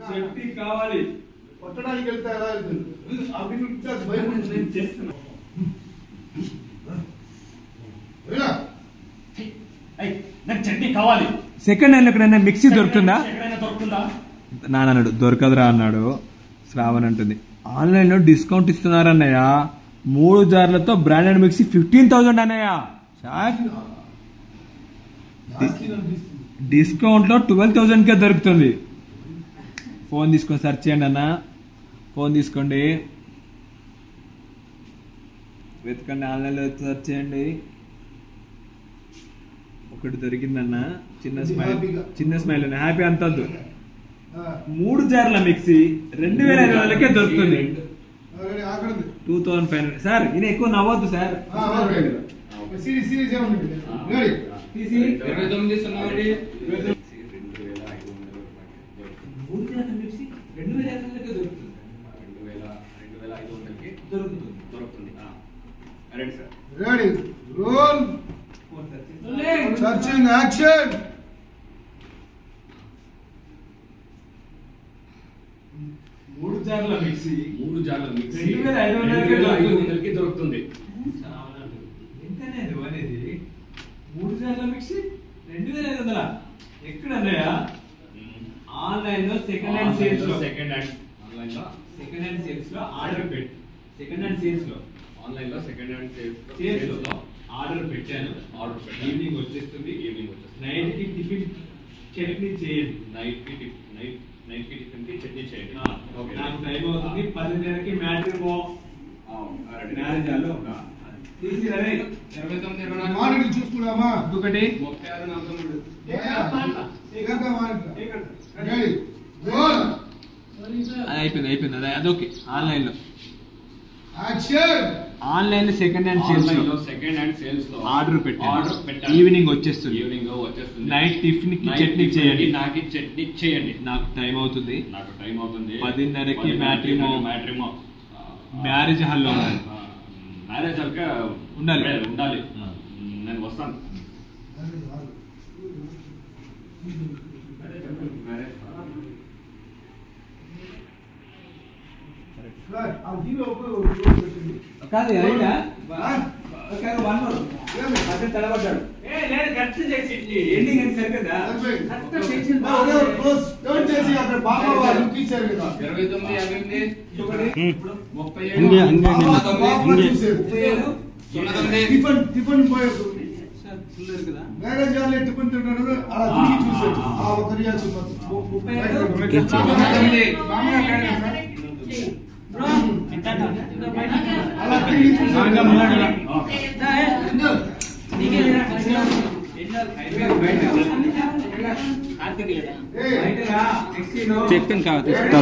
Safety కావాలి. కొట్టడానికి వెళ్తే ఎలా వెళ్తుంది అవి భయం నేను చేస్తున్నా. నాకు చట్నీ కావాలి. సెకండ్ హ్యాండ్ ఎక్కడైనా మిక్సీ దొరుకుతుందా? దొరుకుతుందా? నాన్న అన్నాడు దొరకదురా అన్నాడు. శ్రావణ్ అంటుంది ఆన్లైన్ లో డిస్కౌంట్ ఇస్తున్నారన్నయ్య 3 జార్లతో బ్రాండెడ్ మిక్సీ 15,000 అన్నయ్య. డిస్కౌంట్ లో 12,000 కే దొరుకుతుంది. ఫోన్ తీసుకొని సెర్చ్ చేయండి అన్న. ఫోన్ తీసుకోండి, వెతకండి, ఆన్లైన్ లో సెర్చ్ చేయండి. ఒకటి దొరికిందన్న. చిన్న స్మైల్ హ్యాపీ అంతద్దు. 3 జార్ల మిక్సీ 2,500కే దొరుకుతుంది. 2,500 సార్. ఈయన ఎక్కువ నవ్వద్దు sir. Ready roll searching action. మూడు జార్ల మిక్సీ 2,500కి దొరుకుతుంది. ఎంతనే అనేది 3 జార్ల మిక్సీ 2,500 ఎక్కడ అన్నయ్య? ఆన్లైన్ లో సెకండ్ హ్యాండ్ సేల్స్ లో ఆర్డర్ పెట్టి ఆర్డర్ పెట్టాను. ఈవినింగ్ వచ్చేస్తుంది. నైట్ కి టిఫిన్ చట్నీ చేయండి. నైట్ కి టిఫిన్ కి చట్నీ చేయండి. నాకు టైం అవుతుంది. 10:30కి మ్యాట్రిమో మ్యారేజ్ హాల్లో తీసి రే 29 మానిటర్ చూసుకున్నామా? ఒకటి 36 అయిపోయింది అదొకే. ఆన్లైన్ లో యాక్షన్. సెకండ్ హ్యాండ్ సేల్స్ లో ఆర్డర్ పెట్టాను. ఈవినింగ్ వచ్చేస్తుంది. నైట్ టిఫిన్ కి చట్నీ చేయండి. నాకు చట్నీ చేయండి. నాకు టైం అవుతుంది. 10:30కి మ్యాట్రిమో మ్యారేజ్ హాల్లో మ్యారేజ్ హాల్గా ఉండాలి. నేను వస్తాను. కాదు అయినా తడబడ్డాడు. ఎండింగ్ సరిగ్గా 29 పోయారు. మ్యారేజ్ వాళ్ళు ఎట్టుకుంటున్నాడు అలా తిరిగి చూసాడు. ఆ ఒక రియాక్షన్ అలా తిరిగి చూసాడు. చెప్పాను కాదు చెప్పాను.